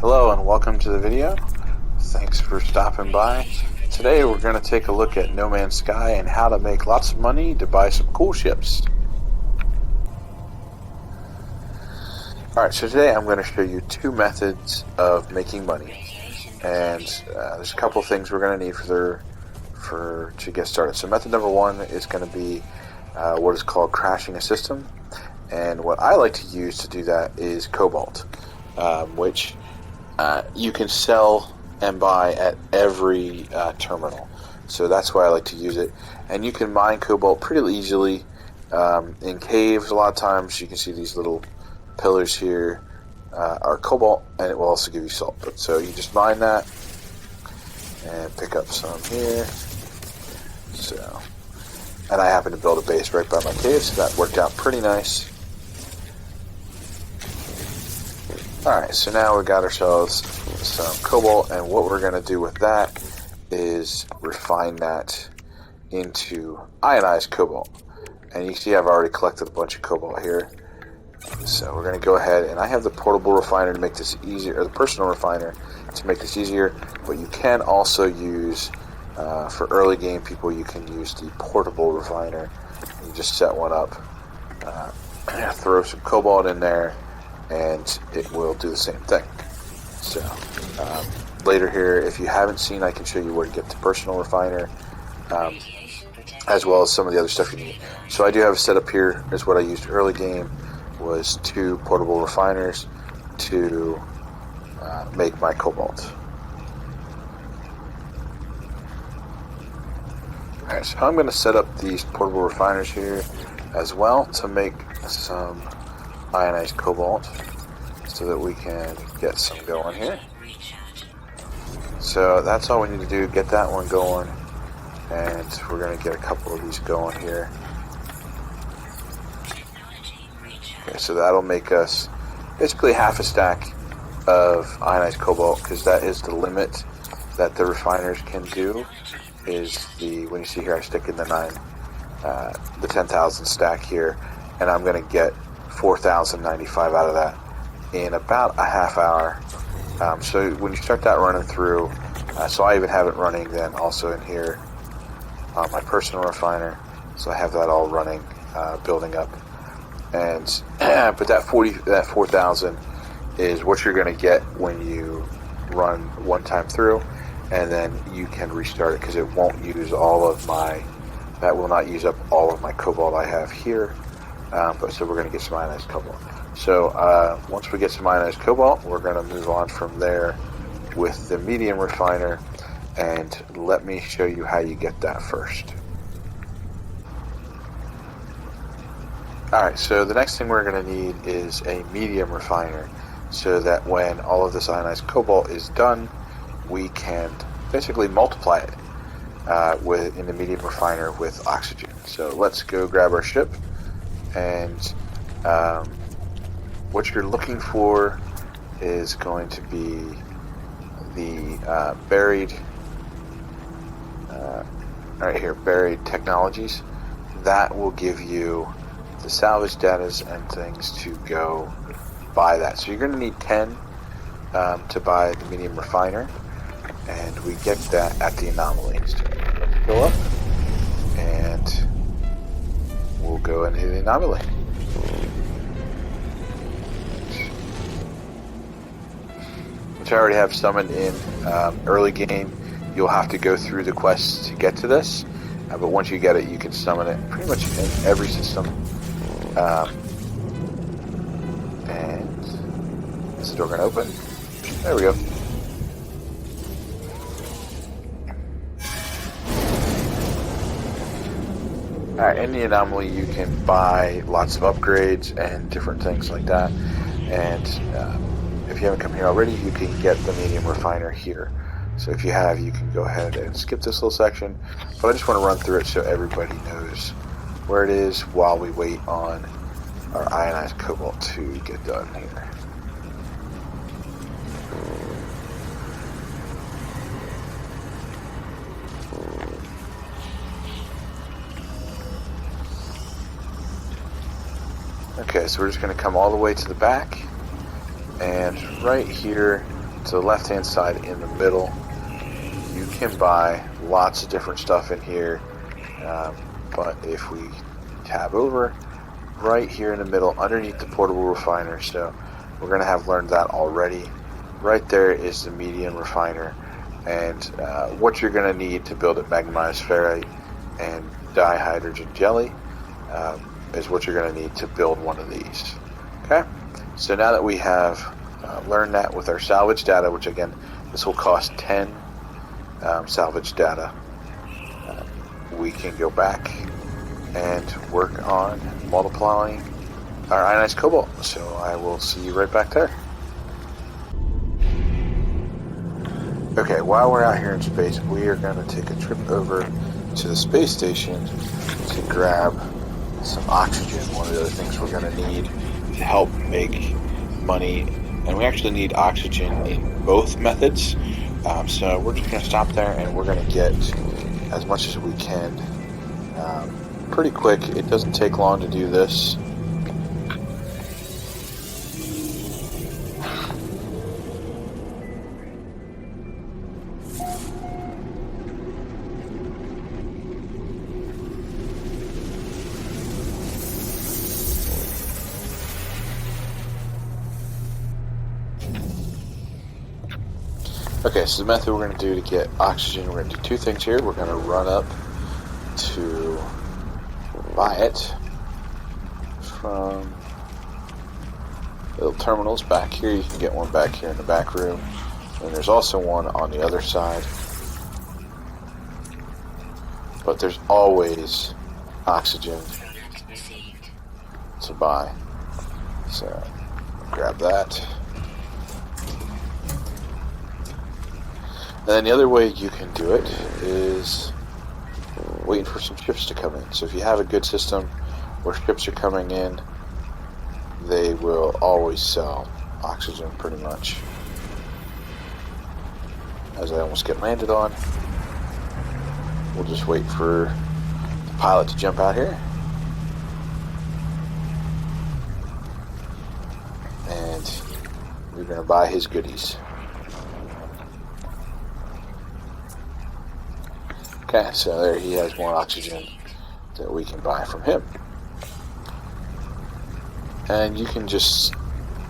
Hello and welcome to the video. Thanks for stopping by. Today we're going to take a look at No Man's Sky and how to make lots of money to buy some cool ships. Alright, so today I'm going to show you two methods of making money. And there's a couple things we're going to need to get started. So method number one is going to be what is called crashing a system. And what I like to use to do that is Cobalt, which you can sell and buy at every terminal. So that's why I like to use it. And you can mine Cobalt pretty easily in caves. A lot of times you can see these little pillars here are Cobalt, and it will also give you salt. But so you just mine that and pick up some here. So, and I happen to build a base right by my cave, so that worked out pretty nice. Alright, so now we got ourselves some Cobalt, and what we're going to do with that is refine that into ionized Cobalt. And you can see I've already collected a bunch of Cobalt here. So we're going to go ahead, and I have the portable refiner to make this easier, or the personal refiner to make this easier, but you can also use, for early game people, you can use the portable refiner. You just set one up, throw some Cobalt in there, and it will do the same thing. So later here, if you haven't seen, I can show you where to get the personal refiner, as well as some of the other stuff you need. So I do have a setup here. Is what I used early game was 2 portable refiners to make my Cobalt. Alright, so I'm going to set up these portable refiners here as well to make some ionized Cobalt so that we can get some going here. So that's all we need to do, get that one going, and we're going to get a couple of these going here. Okay, so that'll make us basically half a stack of ionized Cobalt, because that is the limit that the refiners can do. Is the, when you see here I stick in the 10,000 stack here, and I'm going to get 4,095 out of that in about a half hour. So when you start that running through, so I even have it running then also in here on my personal refiner, so I have that all running, building up. And but that 4,000 is what you're going to get when you run one time through, and then you can restart it, because it won't use all of my, that will not use up all of my Cobalt I have here. But so we're going to get some ionized Cobalt. So once we get some ionized Cobalt, we're going to move on from there with the medium refiner, and let me show you how you get that first. Alright, so the next thing we're going to need is a medium refiner, so that when all of this ionized Cobalt is done, we can basically multiply it in the medium refiner with oxygen. So let's go grab our ship, and what you're looking for is going to be the buried, right here, buried technologies. That will give you the salvage datas and things to go buy that. So you're going to need 10 to buy the medium refiner, and we get that at the anomalies. Let's go up, and we'll go into the anomaly. Which I already have summoned in early game. You'll have to go through the quests to get to this, but once you get it, you can summon it pretty much in every system. And is the door going to open? There we go. Alright, in the anomaly you can buy lots of upgrades and different things like that. And if you haven't come here already, you can get the medium refiner here. So if you have, you can go ahead and skip this little section. But I just want to run through it so everybody knows where it is while we wait on our ionized Cobalt to get done here. Okay, so we're just going to come all the way to the back, and right here to the left hand side in the middle, you can buy lots of different stuff in here. But if we tab over, right here in the middle, underneath the portable refiner, so we're going to have learned that already. Right there is the medium refiner, and what you're going to need to build it, magnetized ferrite and dihydrogen jelly, is what you're going to need to build one of these. Okay, so now that we have learned that with our salvage data, which again, this will cost 10 salvage data, we can go back and work on multiplying our ionized cobalt. So I will see you right back there. Okay, while we're out here in space, we are going to take a trip over to the space station to grab some oxygen. One of the other things we're going to need to help make money, and we actually need oxygen in both methods. So we're just going to stop there and we're going to get as much as we can pretty quick. It doesn't take long to do this. Okay, so the method we're going to do to get oxygen, we're going to do two things here. We're going to run up to buy it from little terminals back here. You can get one back here in the back room, and there's also one on the other side. But there's always oxygen to buy. So grab that. And then the other way you can do it is waiting for some ships to come in. So if you have a good system where ships are coming in, they will always sell oxygen pretty much. As I almost get landed on, we'll just wait for the pilot to jump out here. And we're going to buy his goodies. Okay, so there he has more oxygen that we can buy from him. And you can just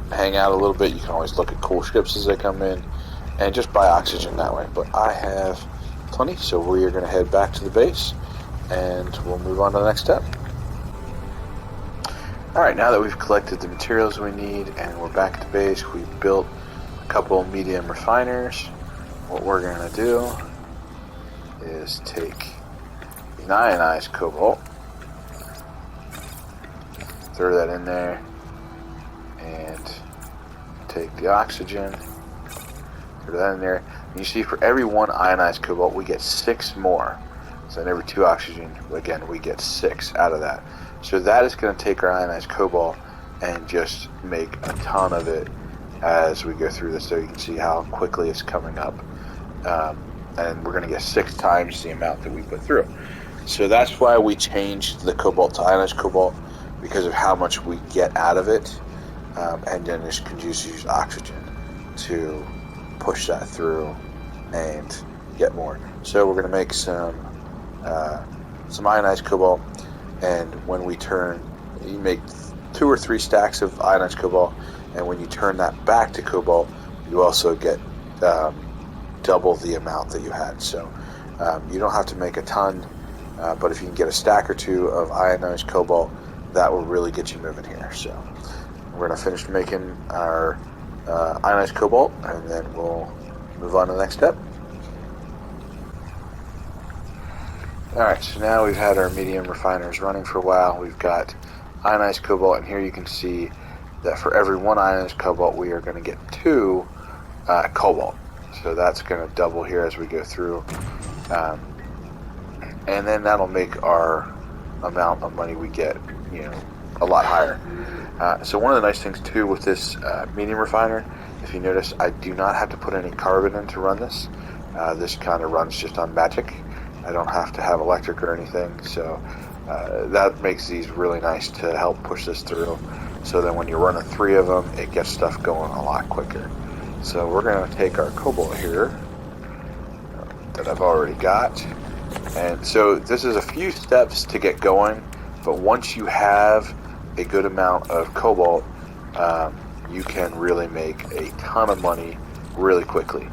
hang out a little bit. You can always look at cool ships as they come in and just buy oxygen that way. But I have plenty, so we are going to head back to the base and we'll move on to the next step. Alright, now that we've collected the materials we need and we're back at the base, we've built a couple medium refiners. What we're going to do is take an ionized cobalt, throw that in there, and take the oxygen, throw that in there. And you see, for every one ionized cobalt, we get 6 more. So in every 2 oxygen, again, we get 6 out of that. So that is going to take our ionized cobalt and just make a ton of it as we go through this. So you can see how quickly it's coming up. And we're going to get 6 times the amount that we put through. So that's why we changed the cobalt to ionized cobalt, because of how much we get out of it, and then just can just use oxygen to push that through and get more. So we're going to make some ionized cobalt, and when we turn, you make 2 or 3 stacks of ionized cobalt, and when you turn that back to cobalt, you also get double the amount that you had. So you don't have to make a ton, but if you can get a stack or 2 of ionized cobalt, that will really get you moving here. So we're going to finish making our ionized cobalt, and then we'll move on to the next step. Alright, so now we've had our medium refiners running for a while. We've got ionized cobalt, and here you can see that for every 1 ionized cobalt, we are going to get 2 cobalt. So that's going to double here as we go through. And then that'll make our amount of money we get, a lot higher. So one of the nice things too with this medium refiner, if you notice, I do not have to put any carbon in to run this. This kind of runs just on magic. I don't have to have electric or anything. So that makes these really nice to help push this through. So then when you're running 3 of them, it gets stuff going a lot quicker. So we're going to take our cobalt here that I've already got. And so this is a few steps to get going, but once you have a good amount of cobalt, you can really make a ton of money really quickly.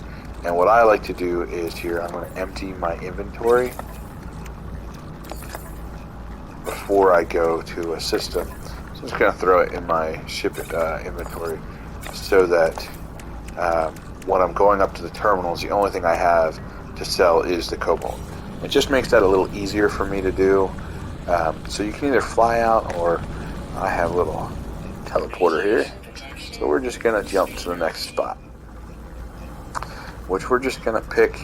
And what I like to do is here, I'm going to empty my inventory before I go to a system. So I'm just going to throw it in my ship inventory so that when I'm going up to the terminals, the only thing I have to sell is the cobalt. It just makes that a little easier for me to do. So you can either fly out, or I have a little teleporter here. So we're just going to jump to the next spot, which we're just going to pick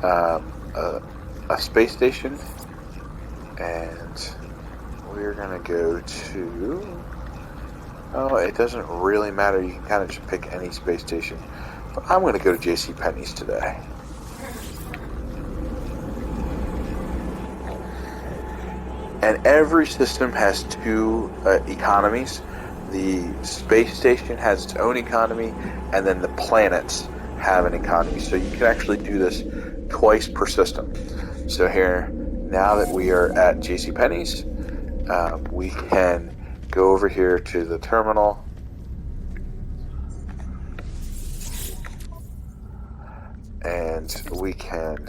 a space station, and we're going to go to... Oh, it doesn't really matter. You can kind of just pick any space station. But I'm going to go to JCPenney's today. And every system has two economies. The space station has its own economy, and then the planets have an economy. So you can actually do this twice per system. So here, now that we are at JCPenney's, we can go over here to the terminal. And we can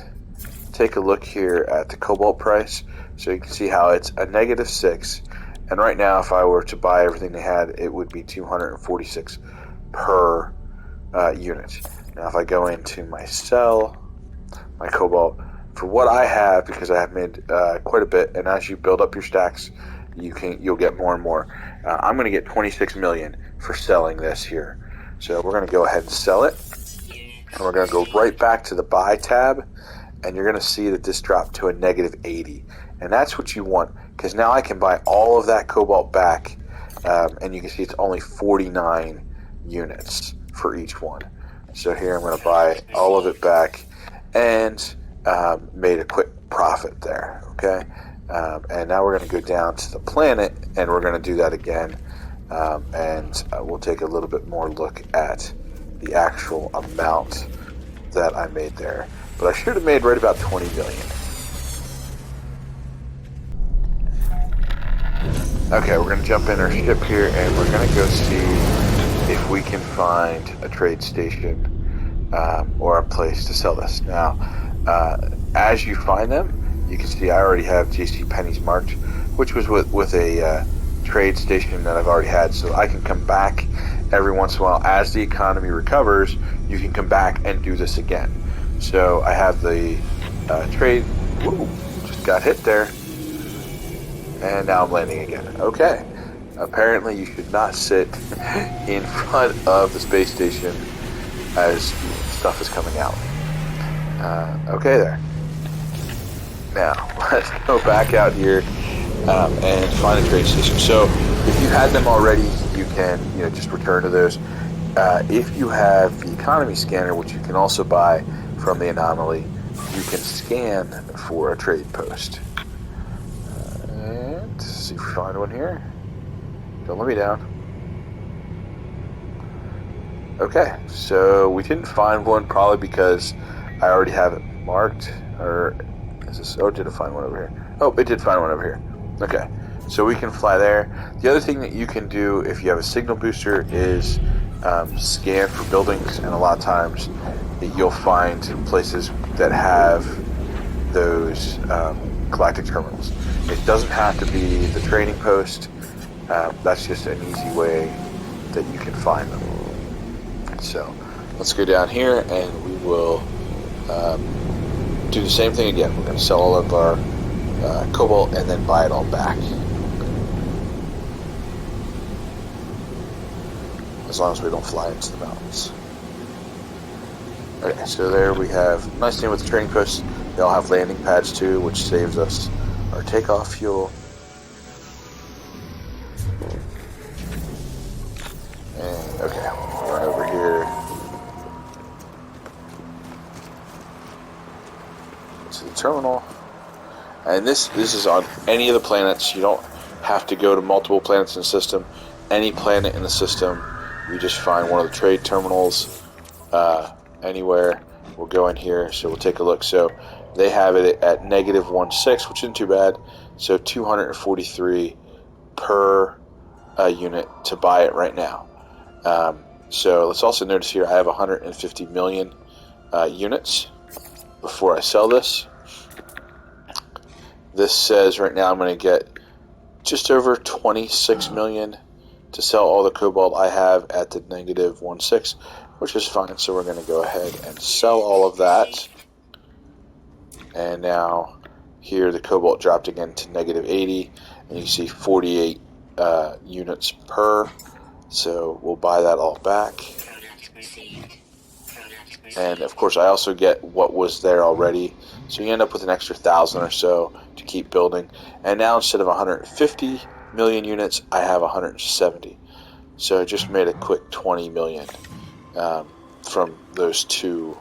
take a look here at the cobalt price. So you can see how it's a -6. And right now, if I were to buy everything they had, it would be 246 per unit. Now, if I go into my sell, my cobalt, for what I have, because I have made quite a bit, and as you build up your stacks, you'll get more and more. I'm going to get 26 million for selling this here. So we're going to go ahead and sell it. And we're going to go right back to the buy tab, and you're going to see that this dropped to a -80. And that's what you want, because now I can buy all of that cobalt back, and you can see it's only 49 units for each one. So here I'm going to buy all of it back, and made a quick profit there, okay? And now we're going to go down to the planet, and we're going to do that again, and we'll take a little bit more look at the actual amount that I made there. But I should have made right about 20 million. Okay, we're going to jump in our ship here, and we're going to go see if we can find a trade station or a place to sell this. Now, as you find them, you can see I already have JCPenney's marked, which was with a trade station that I've already had, so I can come back every once in a while. As the economy recovers, you can come back and do this again. So I have the trade... Woo, just got hit there. And now I'm landing again. Okay. Apparently you should not sit in front of the space station as stuff is coming out. Okay there. Now, let's go back out here and find a trade station. So, if you had them already, you can just return to those. If you have the economy scanner, which you can also buy from the anomaly, you can scan for a trade post. And see if we find one here. Don't let me down. Okay, so we didn't find one, probably because I already have it marked. Or is this? Oh, did it find one over here? Oh, it did find one over here. Okay, so we can fly there. The other thing that you can do if you have a signal booster is scan for buildings, and a lot of times you'll find places that have those galactic terminals. It doesn't have to be the trading post. That's just an easy way that you can find them. So let's go down here, and we will do the same thing again. We're going to sell all of our cobalt and then buy it all back. As long as we don't fly into the mountains. Okay, so there we have, nice thing with the trading posts, they all have landing pads too, which saves us our takeoff fuel. And okay, we'll run over here to the terminal. And this is on any of the planets. You don't have to go to multiple planets in the system. Any planet in the system, you just find one of the trade terminals, anywhere. We'll go in here, so we'll take a look. So they have it at -1.6, which isn't too bad. So 243 per unit to buy it right now. So let's also notice here I have 150 million units before I sell this. This says right now I'm going to get just over 26 million to sell all the cobalt I have at the -1.6, which is fine. So we're going to go ahead and sell all of that. And now here the cobalt dropped again to -80, and you see 48 units per. So we'll buy that all back. And of course I also get what was there already, so you end up with an extra 1,000 or so to keep building. And now instead of 150 million units, I have 170. So I just made a quick 20 million from those two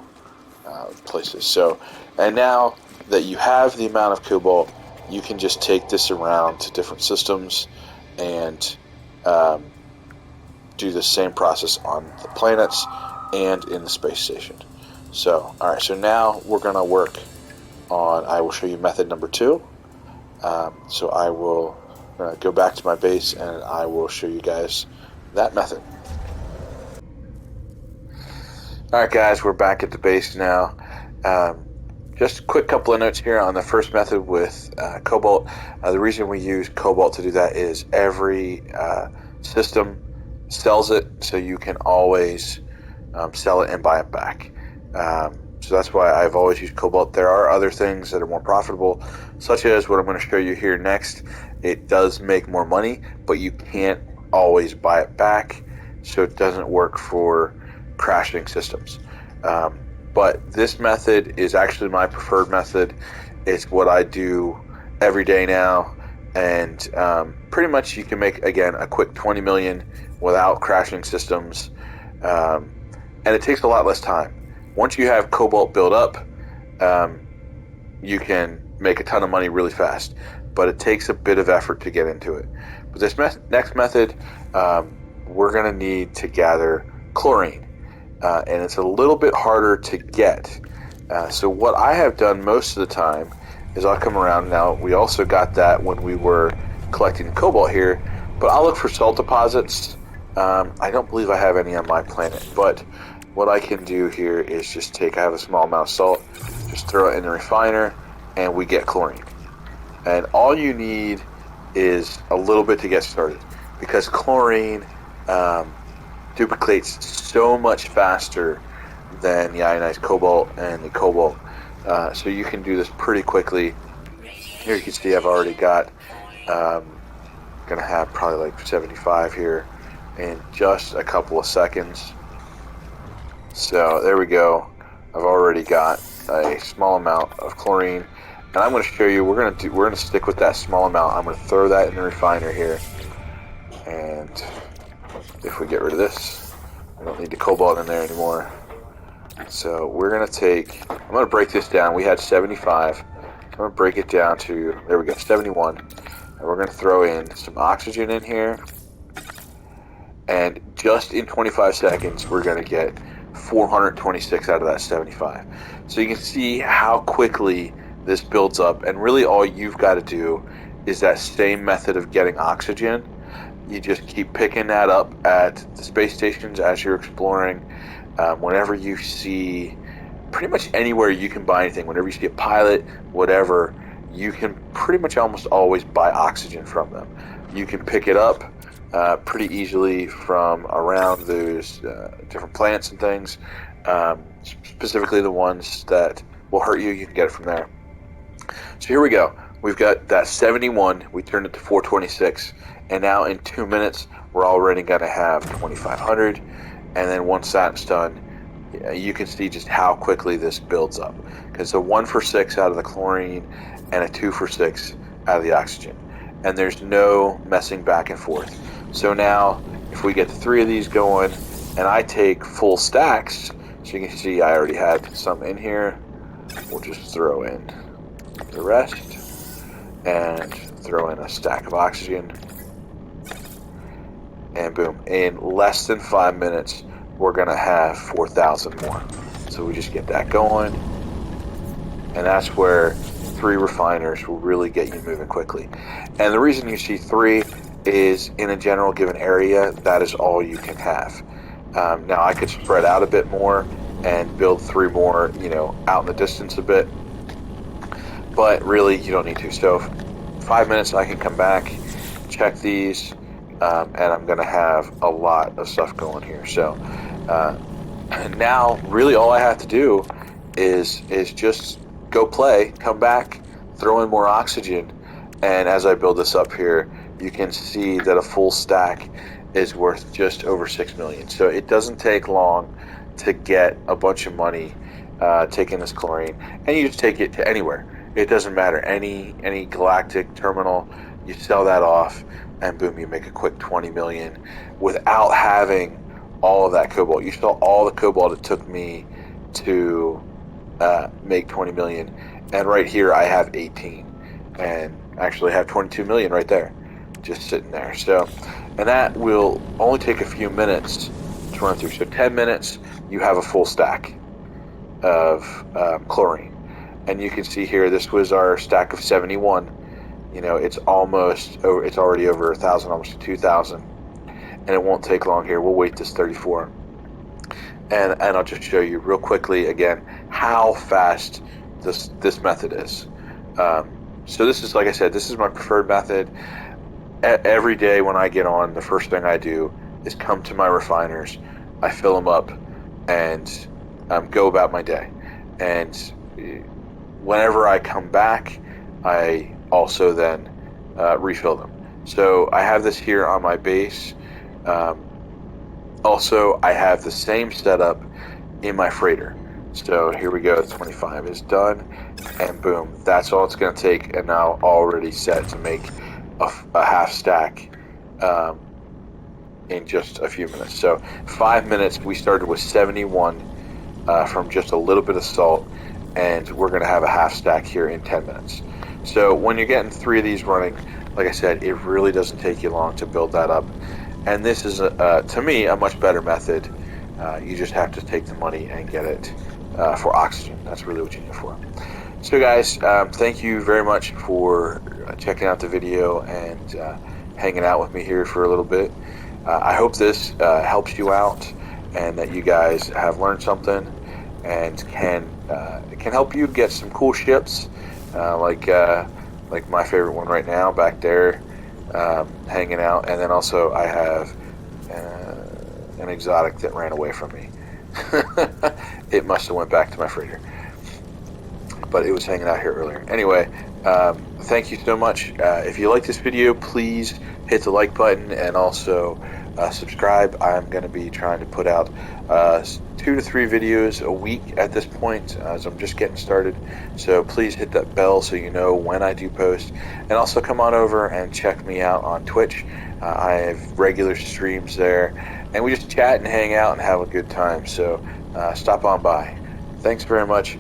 places. So, and now that you have the amount of cobalt, you can just take this around to different systems and do the same process on the planets and in the space station. So, alright, so now we're going to work on, I will show you method number 2. So I will go back to my base and I will show you guys that method. Alright guys, we're back at the base now. Just a quick couple of notes here on the first method with cobalt. The reason we use cobalt to do that is every system sells it, so you can always sell it and buy it back. So that's why I've always used cobalt. There are other things that are more profitable, such as what I'm going to show you here next. It does make more money, but you can't always buy it back, so it doesn't work for crashing systems. But this method is actually my preferred method. It's what I do every day now, and pretty much you can make, again, a quick 20 million without crashing systems, and it takes a lot less time. Once you have cobalt built up, you can make a ton of money really fast, but it takes a bit of effort to get into it. But this next method, we're going to need to gather chlorine, and it's a little bit harder to get. So what I have done most of the time is I'll come around. Now, we also got that when we were collecting cobalt here, but I'll look for salt deposits. I don't believe I have any on my planet, but what I can do here is just I have a small amount of salt, just throw it in the refiner, and we get chlorine. And all you need is a little bit to get started, because chlorine duplicates so much faster than the ionized cobalt and the cobalt. So you can do this pretty quickly. Here you can see I've already got, gonna have probably like 75 here in just a couple of seconds. So there we go. I've already got a small amount of chlorine, and I'm going to show you. We're going to stick with that small amount. I'm going to throw that in the refiner here, and if we get rid of this, we don't need the cobalt in there anymore. So we're going to take. I'm going to break this down. We had 75. I'm going to break it down to, there we go, 71, and we're going to throw in some oxygen in here, and just in 25 seconds, we're going to get 426 out of that 75. So you can see how quickly this builds up, and really all you've got to do is that same method of getting oxygen. You just keep picking that up at the space stations as you're exploring. Whenever you see, pretty much anywhere you can buy anything, whenever you see a pilot, whatever, you can pretty much almost always buy oxygen from them. You can pick it up pretty easily from around those different plants and things, specifically the ones that will hurt you. You can get it from there. So here we go. We've got that 71. We turned it to 426, and now in 2 minutes we're already going to have 2,500. And then once that's done, you can see just how quickly this builds up. Because a 1 for 6 out of the chlorine and a 2 for 6 out of the oxygen, and there's no messing back and forth. So now, if we get 3 of these going, and I take full stacks, so you can see I already had some in here, we'll just throw in the rest, and throw in a stack of oxygen, and boom, in less than 5 minutes, we're going to have 4,000 more. So we just get that going. And that's where 3 refiners will really get you moving quickly. And the reason you see 3 is in a general given area, that is all you can have. Now I could spread out a bit more and build 3 more, out in the distance a bit. But really, you don't need to. So 5 minutes, I can come back, check these, and I'm going to have a lot of stuff going here. So now, really, all I have to do is just go play, come back, throw in more oxygen, and as I build this up here, you can see that a full stack is worth just over 6 million. So it doesn't take long to get a bunch of money taking this chlorine, and you just take it to anywhere. It doesn't matter, any galactic terminal, you sell that off, and boom, you make a quick 20 million without having all of that cobalt. You saw all the cobalt it took me to make 20 million, and right here I have 18, and actually have 22 million right there, just sitting there. So, and that will only take a few minutes to run through. So 10 minutes, you have a full stack of chlorine. And you can see here, this was our stack of 71. It's already over 1,000, almost 2,000. And it won't take long here. We'll wait this 34. And I'll just show you real quickly again how fast this method is. So this is, like I said, this is my preferred method. Every day when I get on, the first thing I do is come to my refiners, I fill them up, and go about my day. And whenever I come back, I also then refill them. So I have this here on my base. Also, I have the same setup in my freighter. So here we go, 25 is done, and boom, that's all it's going to take, and now already set to make a half stack in just a few minutes. So 5 minutes, we started with 71 from just a little bit of salt, and we're going to have a half stack here in 10 minutes. So when you're getting 3 of these running, like I said, it really doesn't take you long to build that up. And this is, to me, a much better method. You just have to take the money and get it for oxygen. That's really what you need it for. So guys, thank you very much for checking out the video and hanging out with me here for a little bit. I hope this helps you out and that you guys have learned something and can help you get some cool ships like my favorite one right now back there. Hanging out, and then also I have an exotic that ran away from me. It must have went back to my freighter, but it was hanging out here earlier. Anyway, thank you so much. If you like this video, please hit the like button and also subscribe. I'm going to be trying to put out 2 to 3 videos a week at this point, as I'm just getting started. So please hit that bell so you know when I do post, and also come on over and check me out on Twitch. I have regular streams there, and we just chat and hang out and have a good time. So stop on by. Thanks very much.